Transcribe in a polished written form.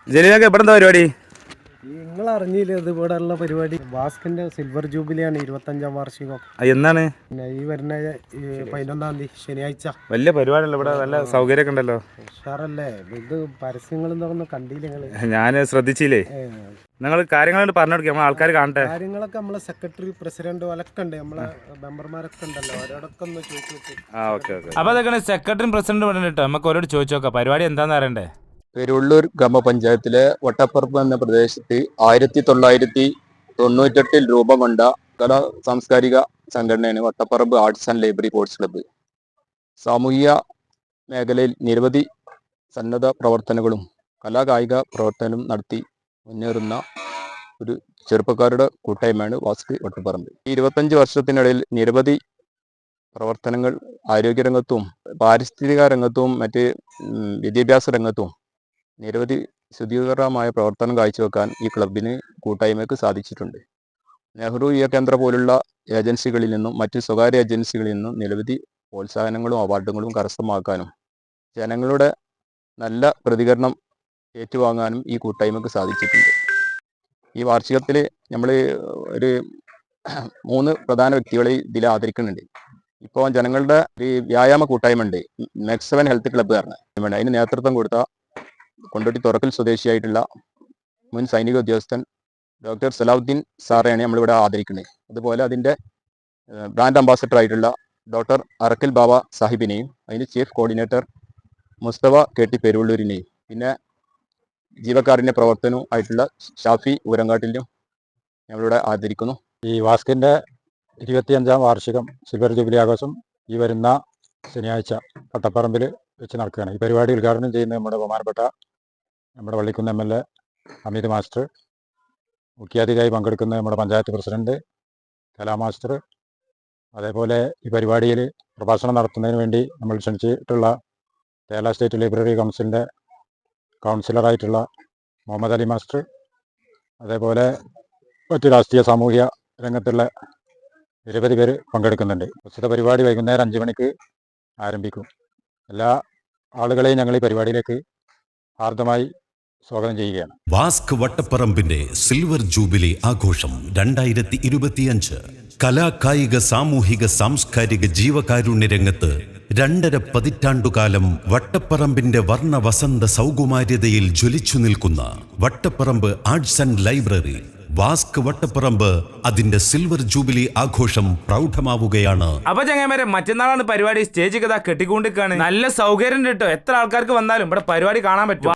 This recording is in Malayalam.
ജലീലൊക്കെ എവിടെ എന്താ പരിപാടി? നിങ്ങൾ അറിഞ്ഞില്ലേ ഇത് ഇവിടെയുള്ള പരിപാടി? വാസ്കിന്റെ സിൽവർ ജൂബിലിയാണ് 25ാം വാർഷികം. എന്നാണ്? പിന്നെ ഈ വരുന്ന 11-ാം തീയതി ശനിയാഴ്ച. വലിയ പരിപാടിയല്ലോ, ഇവിടെ നല്ല സൗകര്യമൊക്കെ ഉണ്ടല്ലോ. ഉഷാറല്ലേ? ഇത് പരസ്യങ്ങളും തുറന്ന് കണ്ടില്ല നിങ്ങള്? ഞാൻ ശ്രദ്ധിച്ചില്ലേ. നിങ്ങൾ കാര്യങ്ങളായിട്ട് പറഞ്ഞു കൊടുക്കുക, നമ്മൾ ആൾക്കാർ കാണട്ടെ. കാര്യങ്ങളൊക്കെ നമ്മളെ സെക്രട്ടറി പ്രസിഡന്റ് ഓലൊക്കെ ഉണ്ട്, നമ്മളെ മെമ്പർമാരൊക്കെ ഉണ്ടല്ലോ, അവരോടൊക്കെ ഒന്ന് ചോദിച്ചു. അപ്പൊ അതൊക്കെ സെക്രട്ടറിയും പ്രസിഡന്റും പറഞ്ഞിട്ടോ, നമുക്ക് ഓരോട് ചോദിച്ചു നോക്കാം പരിപാടി എന്താണെന്ന് അറിയണ്ടേ. പെരുള്ളൂർ ഗ്രാമപഞ്ചായത്തിലെ വട്ടപ്പറമ്പ് എന്ന പ്രദേശത്ത് 1998 രൂപം കൊണ്ട കലാ സാംസ്കാരിക സംഘടനയാണ് Vattaparambu arts and library sports club. സാമൂഹിക മേഖലയിൽ നിരവധി സന്നദ്ധ പ്രവർത്തനങ്ങളും കലാകായിക പ്രവർത്തനവും നടത്തി മുന്നേറുന്ന ഒരു ചെറുപ്പക്കാരുടെ കൂട്ടായ്മയാണ് വാസ്ക് വട്ടപ്പറമ്പ്. ഈ 25 വർഷത്തിനിടയിൽ നിരവധി പ്രവർത്തനങ്ങൾ ആരോഗ്യരംഗത്തും പാരിസ്ഥിതിക രംഗത്തും മറ്റ് വിദ്യാഭ്യാസ രംഗത്തും നിരവധി ശുചീകരമായ പ്രവർത്തനം കാഴ്ചവെക്കാൻ ഈ ക്ലബിന് കൂട്ടായ്മയ്ക്ക് സാധിച്ചിട്ടുണ്ട്. നെഹ്റു യുവ കേന്ദ്ര പോലുള്ള ഏജൻസികളിൽ നിന്നും മറ്റ് സ്വകാര്യ ഏജൻസികളിൽ നിന്നും നിരവധി പ്രോത്സാഹനങ്ങളും അവാർഡുകളും കരസ്ഥമാക്കാനും ജനങ്ങളുടെ നല്ല പ്രതികരണം ഏറ്റുവാങ്ങാനും ഈ കൂട്ടായ്മയ്ക്ക് സാധിച്ചിട്ടുണ്ട്. ഈ വാർഷികത്തിൽ നമ്മൾ ഒരു 3 പ്രധാന വ്യക്തികളെ ഇതിൽ ആദരിക്കുന്നുണ്ട്. ഇപ്പോൾ ജനങ്ങളുടെ ഒരു വ്യായാമ കൂട്ടായ്മ ഉണ്ട്, മെക്സവൻ ഹെൽത്ത് ക്ലബ്ബ് പറഞ്ഞ. അതിന് നേതൃത്വം കൊടുത്ത കൊണ്ടോട്ടി തുറക്കൽ സ്വദേശിയായിട്ടുള്ള മുൻ സൈനിക ഉദ്യോഗസ്ഥൻ ഡോക്ടർ സലാഹുദ്ദീൻ സാറെയാണ് നമ്മളിവിടെ ആദരിക്കുന്നത്. അതുപോലെ അതിൻ്റെ ബ്രാൻഡ് അംബാസഡർ ആയിട്ടുള്ള ഡോക്ടർ അറക്കൽ ബാബ സാഹിബിനെയും അതിൻ്റെ ചീഫ് കോർഡിനേറ്റർ മുസ്തഫ KT പെരുവള്ളൂരിനെയും പിന്നെ ജീവകാരുണ്യ പ്രവർത്തനവും ആയിട്ടുള്ള ഷാഫി ഊരങ്കാട്ടിലും നമ്മളിവിടെ ആദരിക്കുന്നു. ഈ വാസ്കിൻ്റെ 25ാം വാർഷികം സിൽവർ ജൂബിലി ആഘോഷം ഈ വരുന്ന ശനിയാഴ്ച വട്ടപ്പറമ്പിൽ വെച്ച് നടക്കുകയാണ്. ഈ പരിപാടി ഉദ്ഘാടനം ചെയ്യുന്നത് നമ്മുടെ വള്ളിക്കുന്ന് MLA ഹമീദ് മാസ്റ്റർ, മുഖ്യാതിഥിയായി പങ്കെടുക്കുന്ന നമ്മുടെ പഞ്ചായത്ത് പ്രസിഡന്റ് കലാ മാസ്റ്റർ, അതേപോലെ ഈ പരിപാടിയിൽ പ്രഭാഷണം നടത്തുന്നതിന് വേണ്ടി നമ്മൾ ക്ഷണിച്ചിട്ടുള്ള കേരള സ്റ്റേറ്റ് ലൈബ്രറി കൗൺസിലിൻ്റെ കൗൺസിലറായിട്ടുള്ള മുഹമ്മദ് അലി മാസ്റ്റർ, അതേപോലെ മറ്റു രാഷ്ട്രീയ സാമൂഹിക രംഗത്തുള്ള നിരവധി പേര് പങ്കെടുക്കുന്നുണ്ട്. പ്രസ്തുത പരിപാടി വൈകുന്നേരം 5 മണിക്ക് ആരംഭിക്കും. എല്ലാ ആളുകളെയും ഞങ്ങൾ ഈ പരിപാടിയിലേക്ക് ഹാർദമായി സ്വാഗതം ചെയ്യുകയാണ്. വാസ്ക് വട്ടപ്പറമ്പിന്റെ സിൽവർ ജൂബിലി ആഘോഷം 2025 കലാ കായിക സാമൂഹിക സാംസ്കാരിക ജീവകാരുണ്യ രംഗത്ത് 2.5 പതിറ്റാണ്ടുകാലം വട്ടപ്പറമ്പിന്റെ വർണ്ണ വസന്ത സൗകുമാര്യതയിൽ ജ്വലിച്ചു നിൽക്കുന്ന വട്ടപ്പറമ്പ് ആർട്സ് ആൻഡ് ലൈബ്രറി വാസ്ക് വട്ടപ്പറമ്പ് അതിന്റെ സിൽവർ ജൂബിലി ആഘോഷം പ്രൗഢമാവുകയാണ്. അപ്പൊ ചങ്ങായിമാരെ, മറ്റന്നാളാണ് പരിപാടി. സ്റ്റേജ് കഥ കെട്ടിക്കൊണ്ടിരിക്കുകയാണ്. നല്ല സൗകര്യം കേട്ടോ, എത്ര ആൾക്കാർക്ക് വന്നാലും ഇവിടെ പരിപാടി കാണാൻ പറ്റും.